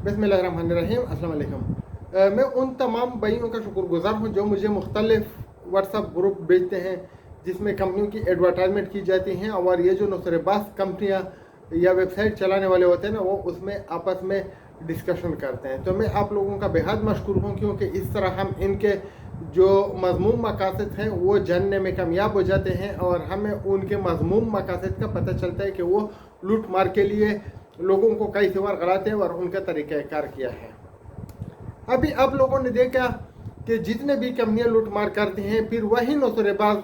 بسم اللہ الرحمن الرحیم، السلام علیکم۔ میں ان تمام بھائیوں کا شکر گزار ہوں جو مجھے مختلف واٹس ایپ گروپ بھیجتے ہیں جس میں کمپنیوں کی ایڈورٹائزمنٹ کی جاتی ہیں، اور یہ جو نوسر باز کمپنیاں یا ویب سائٹ چلانے والے ہوتے ہیں نا، وہ اس میں آپس میں ڈسکشن کرتے ہیں۔ تو میں آپ لوگوں کا بہت مشکور ہوں، کیونکہ اس طرح ہم ان کے جو مضمون مقاصد ہیں وہ جاننے میں کامیاب ہو جاتے ہیں، اور ہمیں ان کے مضمون مقاصد کا پتہ چلتا ہے کہ وہ لوٹ مار کے لیے لوگوں کو کیسے ورغلاتے ہیں اور ان کا طریقہ کار کیا ہے۔ ابھی آپ لوگوں نے دیکھا کہ جتنے بھی کمپنیاں لوٹ مار کرتی ہیں، پھر وہی نوسر باز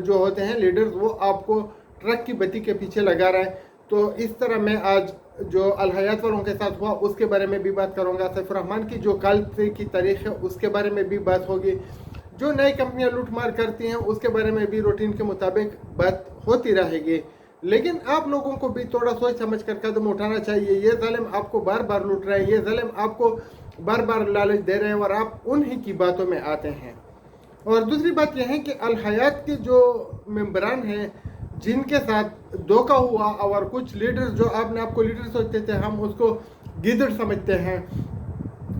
جو ہوتے ہیں لیڈرز، وہ آپ کو ٹرک کی بتی کے پیچھے لگا رہے ہیں۔ تو اس طرح میں آج جو الحیات والوں کے ساتھ ہوا اس کے بارے میں بھی بات کروں گا، سیف الرحمان کی جو کل کی تاریخ ہے اس کے بارے میں بھی بات ہوگی، جو نئی کمپنیاں لوٹ مار کرتی ہیں اس کے بارے میں بھی روٹین کے مطابق بات ہوتی رہے گی۔ لیکن آپ لوگوں کو بھی تھوڑا سوچ سمجھ کر قدم اٹھانا چاہیے۔ یہ ظالم آپ کو بار بار لوٹ رہے ہیں، یہ ظالم آپ کو بار بار لالچ دے رہے ہیں، اور آپ انہی کی باتوں میں آتے ہیں۔ اور دوسری بات یہ ہے کہ الحیات کے جو ممبران ہیں جن کے ساتھ دھوکہ ہوا، اور کچھ لیڈر جو آپ کو لیڈر سوچتے تھے، ہم اس کو گیدڑ سمجھتے ہیں،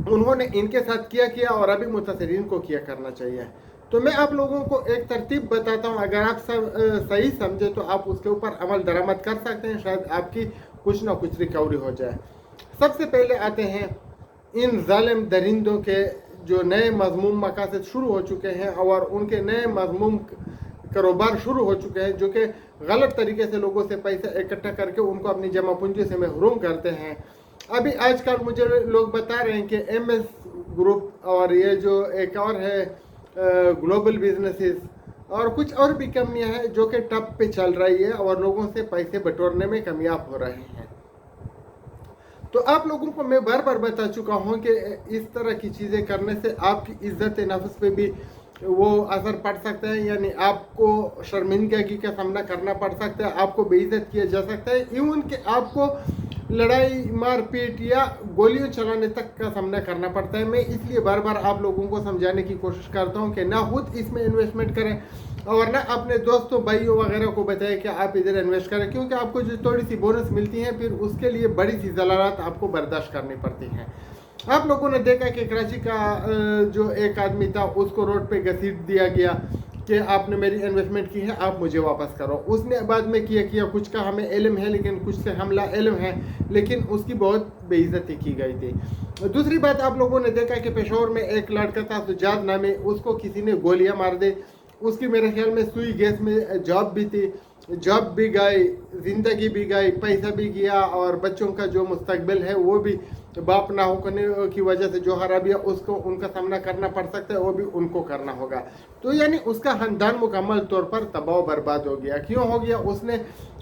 انہوں نے ان کے ساتھ کیا اور ابھی متاثرین کو کیا کرنا چاہیے۔ تو میں آپ لوگوں کو ایک ترتیب بتاتا ہوں، اگر آپ صحیح سمجھے تو آپ اس کے اوپر عمل درآمد کر سکتے ہیں، شاید آپ کی کچھ نہ کچھ ریکوری ہو جائے۔ سب سے پہلے آتے ہیں ان ظالم درندوں کے جو نئے مضمون مقاصد شروع ہو چکے ہیں، اور ان کے نئے مضمون کاروبار شروع ہو چکے ہیں، جو کہ غلط طریقے سے لوگوں سے پیسہ اکٹھا کر کے ان کو اپنی جمع پونجی سے محروم کرتے ہیں۔ ابھی آج کل مجھے لوگ بتا رہے ہیں کہ ایم ایس گروپ اور یہ جو ایک اور ہے گلوبل بزنسز اور کچھ اور بھی کمپنیاں ہیں جو کہ ٹپ پہ چل رہی ہے اور لوگوں سے پیسے بٹورنے میں کامیاب ہو رہے ہیں۔ تو آپ لوگوں کو میں بار بار بتا چکا ہوں کہ اس طرح کی چیزیں کرنے سے آپ کی عزت نفس پہ بھی وہ اثر پڑ سکتا ہے، یعنی آپ کو شرمندگی کا سامنا کرنا پڑ سکتا ہے، آپ کو بے عزت کیا جا سکتا ہے، ایون کہ آپ کو لڑائی مار پیٹ یا گولیاں چلانے تک کا سامنا کرنا پڑتا ہے۔ میں اس لیے بار بار آپ لوگوں کو سمجھانے کی کوشش کرتا ہوں کہ نہ خود اس میں انویسٹمنٹ کریں، اور نہ اپنے دوستوں بھائیوں وغیرہ کو بتائیں کہ آپ ادھر انویسٹ کریں، کیونکہ آپ کو جو تھوڑی سی بونس ملتی ہے پھر اس کے لیے بڑی سی ضلالات آپ کو برداشت کرنی پڑتی ہیں۔ آپ لوگوں نے دیکھا کہ کراچی کا جو ایک آدمی تھا اس کو روڈ پہ گھسیٹ دیا گیا کہ آپ نے میری انویسٹمنٹ کی ہے، آپ مجھے واپس کرو۔ اس نے بعد میں کیا کچھ کا ہمیں علم ہے، لیکن کچھ سے ہم لا علم ہے، لیکن اس کی بہت بے عزتی کی گئی تھی۔ دوسری بات آپ لوگوں نے دیکھا کہ پشاور میں ایک لڑکا تھا سجاد نامی، اس کو کسی نے گولیاں مار دی، اس کی میرے خیال میں سوئی گیس میں جاب بھی تھی، جاب بھی گئی، زندگی بھی گئی، پیسہ بھی گیا، اور بچوں کا جو مستقبل ہے وہ بھی باپ نہ ہونے کی وجہ سے جو خرابیاں اس کو ان کا سامنا کرنا پڑ سکتا ہے وہ بھی ان کو کرنا ہوگا۔ تو یعنی اس کا خاندان مکمل طور پر تباہ و برباد ہو گیا۔ کیوں ہو گیا؟ اس نے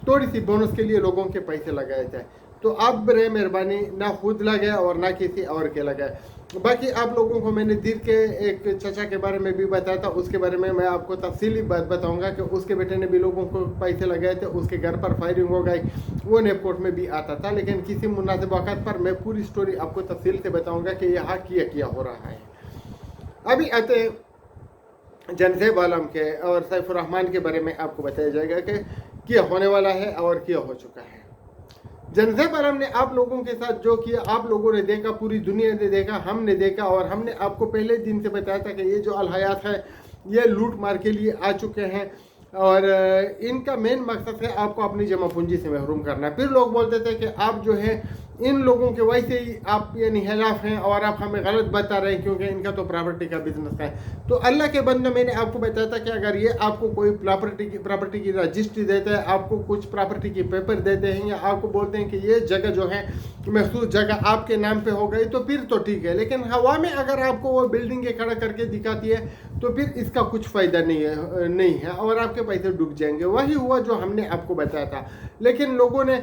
تھوڑی سی بونس کے لیے لوگوں کے پیسے لگائے تھے۔ تو آپ برے مہربانی نہ خود لگائے اور نہ کسی اور کے لگائے۔ باقی آپ لوگوں کو میں نے دیر کے ایک چچا کے بارے میں بھی بتایا تھا، اس کے بارے میں آپ کو تفصیلی بات بتاؤں گا کہ اس کے بیٹے نے بھی لوگوں کو پیسے لگائے تھے، اس کے گھر پر فائرنگ ہو گئی، وہ نیب کورٹ میں بھی آتا تھا، لیکن کسی مناسب وقت پر میں پوری سٹوری آپ کو تفصیل سے بتاؤں گا کہ یہاں کیا ہو رہا ہے۔ ابھی آتے ہیں جنزیب عالم کے اور سیف الرحمان کے بارے میں آپ کو بتایا جائے گا کہ کیا ہونے والا ہے اور کیا ہو چکا ہے۔ جنزیب عالم نے آپ لوگوں کے ساتھ جو کیا آپ لوگوں نے دیکھا، پوری دنیا نے دیکھا، ہم نے دیکھا، اور ہم نے آپ کو پہلے دن سے بتایا تھا کہ یہ جو الحیات ہے یہ لوٹ مار کے لیے آ چکے ہیں، اور ان کا مین مقصد ہے آپ کو اپنی جمع پونجی سے محروم کرنا۔ پھر لوگ بولتے تھے کہ آپ جو ہے ان لوگوں کے ویسے ہی آپ یعنی خلاف ہیں اور آپ ہمیں غلط بتا رہے ہیں، کیونکہ ان کا تو پراپرٹی کا بزنس ہے۔ تو اللہ کے بندوں، میں نے آپ کو بتایا تھا کہ اگر یہ آپ کو کوئی پراپرٹی کی رجسٹری دیتے ہیں، آپ کو کچھ پراپرٹی کی پیپر دیتے ہیں، یا آپ کو بولتے ہیں کہ یہ جگہ جو ہے محسوس جگہ آپ کے نام پہ ہو گئی، تو پھر تو ٹھیک ہے، لیکن ہوا میں اگر آپ کو وہ بلڈنگیں کھڑا کر کے دکھاتی ہے تو پھر اس کا کچھ فائدہ نہیں ہے اور آپ کے پیسے ڈوب جائیں گے۔ وہی ہوا جو ہم نے آپ کو بتایا تھا، لیکن لوگوں نے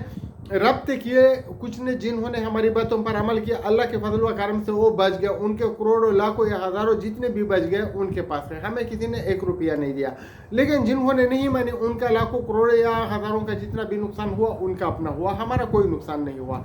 رابطے کیے، کچھ نے جنہوں نے ہماری باتوں پر عمل کیا، اللہ کے فضل و کرم سے وہ بچ گئے، ان کے کروڑوں لاکھوں یا ہزاروں جتنے بھی بچ گئے ان کے پاس ہے، ہمیں کسی نے 1 روپیہ نہیں دیا۔ لیکن جنہوں نے نہیں مانی، ان کا لاکھوں کروڑوں یا ہزاروں کا جتنا بھی نقصان ہوا ان کا اپنا ہوا، ہمارا کوئی نقصان نہیں ہوا۔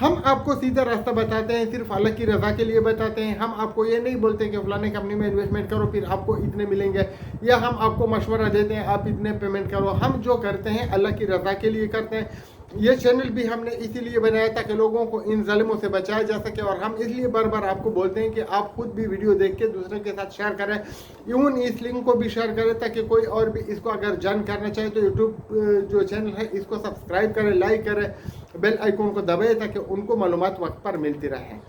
ہم آپ کو سیدھا راستہ بتاتے ہیں، صرف اللہ کی رضا کے لیے بتاتے ہیں۔ ہم آپ کو یہ نہیں بولتے کہ فلاں کمپنی میں انویسٹمنٹ کرو پھر آپ کو اتنے ملیں گے، یا ہم آپ کو مشورہ دیتے ہیں آپ اتنے پیمنٹ کرو۔ ہم جو کرتے ہیں اللہ کی رضا کے لیے کرتے ہیں۔ یہ چینل بھی ہم نے اسی لیے بنایا تھا کہ لوگوں کو ان ظالموں سے بچایا جا سکے، اور ہم اس لیے بار بار آپ کو بولتے ہیں کہ آپ خود بھی ویڈیو دیکھ کے دوسرے کے ساتھ شیئر کریں، ایون اس لنک کو بھی شیئر کریں تاکہ کوئی اور بھی اس کو اگر جان کرنا چاہے تو یوٹیوب جو چینل ہے اس کو سبسکرائب کریں، لائک کریں، بیل آئیکن کو دبائیں تاکہ ان کو معلومات وقت پر ملتی رہیں،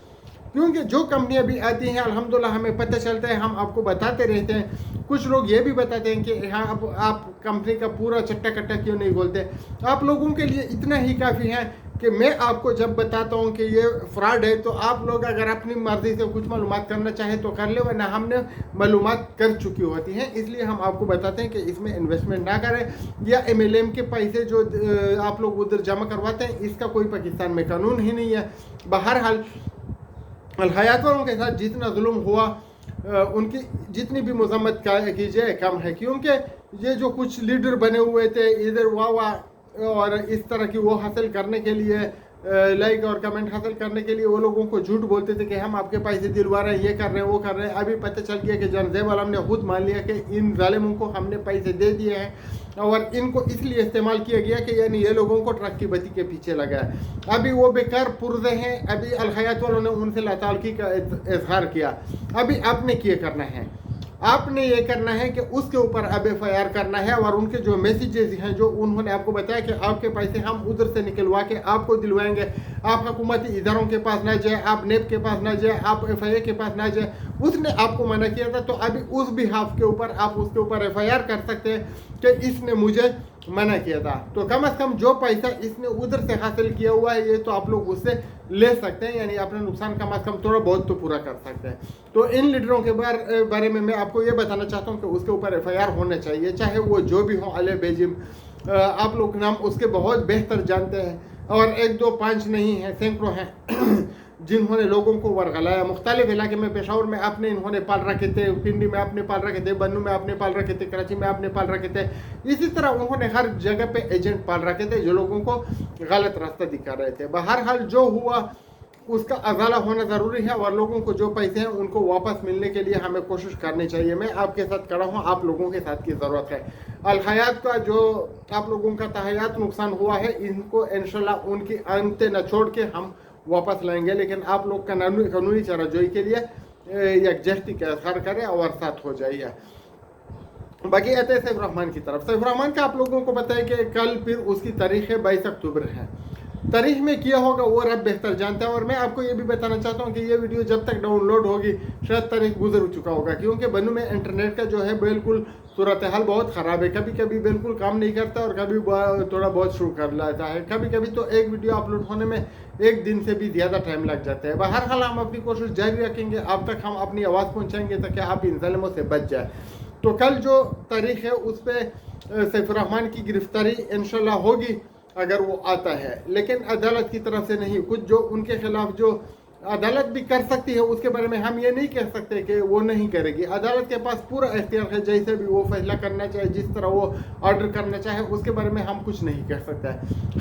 کیونکہ جو کمپنیاں بھی آتی ہیں الحمدللہ ہمیں پتہ چلتا ہے، ہم آپ کو بتاتے رہتے ہیں۔ کچھ لوگ یہ بھی بتاتے ہیں کہ ہاں اب آپ کمپنی کا پورا چٹا کٹا کیوں نہیں بولتے۔ آپ لوگوں کے لیے اتنا ہی کافی ہے کہ میں آپ کو جب بتاتا ہوں کہ یہ فراڈ ہے تو آپ لوگ اگر اپنی مرضی سے کچھ معلومات کرنا چاہیں تو کر لیں، ورنہ ہم نے معلومات کر چکی ہوتی ہیں، اس لیے ہم آپ کو بتاتے ہیں کہ اس میں انویسٹمنٹ نہ کریں، یا MLM کے پیسے جو آپ لوگ ادھر جمع کرواتے ہیں اس کا کوئی پاکستان میں قانون ہی نہیں ہے۔ بہرحال الحیات والوں کے ساتھ جتنا ظلم ہوا ان کی جتنی بھی مذمت کی جائے کم ہے، کیونکہ یہ جو کچھ لیڈر بنے ہوئے تھے ادھر واہ اور اس طرح کی وہ حاصل کرنے کے لیے، لائک اور کمنٹ حاصل کرنے کے لیے وہ لوگوں کو جھوٹ بولتے تھے کہ ہم آپ کے پیسے دلوا رہے ہیں، یہ کر رہے ہیں، وہ کر رہے ہیں۔ ابھی پتہ چل گیا کہ جان زیب عالم نے خود مان لیا کہ ان ظالموں کو ہم نے پیسے دے دیے ہیں، اور ان کو اس لیے استعمال کیا گیا کہ یعنی یہ لوگوں کو ٹرک کی بتی کے پیچھے لگا ہے۔ ابھی وہ بیکار پرزے ہیں، ابھی الحیات والوں نے ان سے لا تعلقی کا اظہار کیا، ابھی آپ نے کیا کرنا ہے، آپ نے یہ کرنا ہے کہ اس کے اوپر اب FIR کرنا ہے، اور ان کے جو میسیجز ہیں جو انہوں نے آپ کو بتایا کہ آپ کے پیسے ہم ادھر سے نکلوا کے آپ کو دلوائیں گے، آپ حکومتی اداروں کے پاس نہ جائے، آپ نیب کے پاس نہ جائے، آپ FIA کے پاس نہ جائے، اس نے آپ کو منع کیا تھا، تو ابھی اس بہاف کے اوپر آپ اس کے اوپر FIR کر سکتے ہیں کہ اس نے مجھے منع کیا تھا، تو کم از کم جو پیسہ اس نے ادھر سے حاصل کیا ہوا ہے یہ تو آپ لوگ اس سے لے سکتے ہیں، یعنی اپنا نقصان کم از کم تھوڑا بہت تو پورا کر سکتے ہیں۔ تو ان لیڈروں کے بارے میں آپ کو یہ بتانا چاہتا ہوں کہ اس کے اوپر FIR ہونا چاہیے، چاہے وہ جو بھی ہوں، علی بیجم، آپ لوگ نام اس کے بہت بہتر جانتے ہیں، اور 1 2 5 نہیں ہیں، سینکڑوں ہیں جنہوں نے لوگوں کو ورغلایا، مختلف علاقے میں، پشاور میں اپنے انہوں نے پال رکھے تھے، پنڈی میں اپنے پال رکھے تھے، بنو میں اپنے پال رکھے تھے، کراچی میں اپنے پال رکھے تھے، اسی طرح انہوں نے ہر جگہ پہ ایجنٹ پال رکھے تھے جو لوگوں کو غلط راستہ دکھا رہے تھے۔ بہرحال جو ہوا اس کا ازالہ ہونا ضروری ہے، اور لوگوں کو جو پیسے ہیں ان کو واپس ملنے کے لیے ہمیں کوشش کرنی چاہیے۔ میں آپ کے ساتھ کھڑا ہوں، آپ لوگوں کے ساتھ کی ضرورت ہے۔ الحیات کا جو آپ لوگوں کا تحیات نقصان ہوا ہے ان کو انشاءاللہ ان کی آنتیں نہ چھوڑ کے ہم واپس لائیں گے، لیکن آپ لوگ قانونی چارہ جوئی کے لیے یکجہتی کا اظہار کریں اور ساتھ ہو جائیے۔ باقی آتے ہیں سیف الرحمان کی طرف۔ سیف الرحمان کا آپ لوگوں کو پتہ ہے کہ کل پھر اس کی تاریخ 22 اکتوبر ہے، تاریخ میں کیا ہوگا وہ رب بہتر جانتا ہے، اور میں آپ کو یہ بھی بتانا چاہتا ہوں کہ یہ ویڈیو جب تک ڈاؤن لوڈ ہوگی شاید تاریخ گزر چکا ہوگا، کیونکہ بنو میں انٹرنیٹ کا جو ہے بالکل صورتحال بہت خراب ہے، کبھی کبھی بالکل کام نہیں کرتا اور کبھی تھوڑا بہت شروع کر لیتا ہے، کبھی کبھی تو ایک ویڈیو اپلوڈ ہونے میں 1 دن سے بھی زیادہ ٹائم لگ جاتا ہے۔ بہرحال ہم اپنی کوشش جاری رکھیں گے، اب تک ہم اپنی آواز پہنچائیں گے تاکہ آپ ان ظالموں سے بچ جائے۔ تو کل جو تاریخ ہے اس پہ سیف الرحمان کی گرفتاری انشاءاللہ ہوگی اگر وہ آتا ہے، لیکن عدالت کی طرف سے نہیں، کچھ جو ان کے خلاف جو عدالت بھی کر سکتی ہے اس کے بارے میں ہم یہ نہیں کہہ سکتے کہ وہ نہیں کرے گی، عدالت کے پاس پورا اختیار ہے، جیسے بھی وہ فیصلہ کرنا چاہے، جس طرح وہ آرڈر کرنا چاہے اس کے بارے میں ہم کچھ نہیں کہہ سکتے۔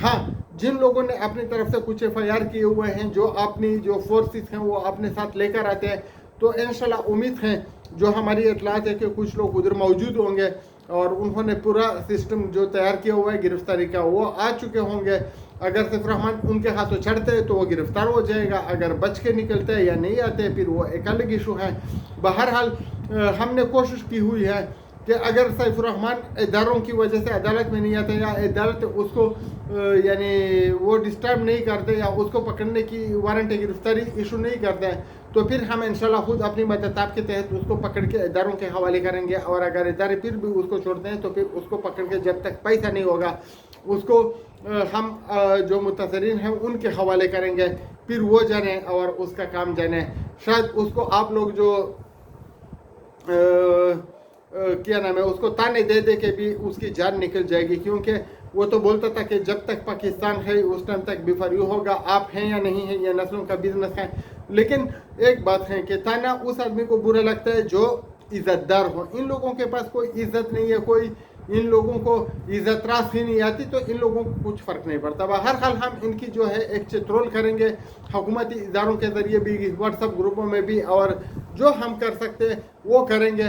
ہاں، جن لوگوں نے اپنی طرف سے کچھ FIR کیے ہوئے ہیں، جو اپنی جو فورسز ہیں وہ اپنے ساتھ لے کر آتے ہیں، تو انشاءاللہ امید ہے، جو ہماری اطلاعات ہے کہ کچھ لوگ ادھر موجود ہوں گے اور انہوں نے پورا سسٹم جو تیار کیا ہوا ہے گرفتاری کا وہ آ چکے ہوں گے۔ اگر سیف الرحمان ان کے ہاتھوں چڑھتے تو وہ گرفتار ہو جائے گا، اگر بچ کے نکلتے یا نہیں آتے پھر وہ ایک الگ ایشو ہے۔ بہرحال ہم نے کوشش کی ہوئی ہے کہ اگر سیف الرحمان اداروں کی وجہ سے عدالت میں نہیں آتے یا عدالت اس کو یعنی وہ ڈسٹرب نہیں کرتے یا اس کو پکڑنے کی وارنٹ گرفتاری ایشو نہیں کرتے ہیں، تو پھر ہم انشاءاللہ خود اپنی مدتاب کے تحت اس کو پکڑ کے اداروں کے حوالے کریں گے، اور اگر ادارے پھر بھی اس کو چھوڑتے ہیں تو پھر اس کو پکڑ کے جب تک پیسہ نہیں ہوگا اس کو ہم جو متاثرین ہیں ان کے حوالے کریں گے، پھر وہ جانیں اور اس کا کام جانیں۔ شاید اس کو آپ لوگ جو کیا نام ہے اس کو تانے دے دے کے بھی اس کی جان نکل جائے گی، کیونکہ وہ تو بولتا تھا کہ جب تک پاکستان ہے اس ٹائم تک بیفریو ہوگا، آپ ہیں یا نہیں ہیں، یہ نسلوں کا بزنس ہے۔ لیکن ایک بات ہے کہ تانا اس آدمی کو برا لگتا ہے جو عزت دار ہو، ان لوگوں کے پاس کوئی عزت نہیں ہے، کوئی ان لوگوں کو عزت راس ہی نہیں آتی، تو ان لوگوں کو کچھ فرق نہیں پڑتا۔ بہرحال ہم ان کی جو ہے ایک چترول کریں گے حکومتی اداروں کے ذریعے بھی، واٹس ایپ گروپوں میں بھی، اور جو ہم کر سکتے ہیں وہ کریں گے۔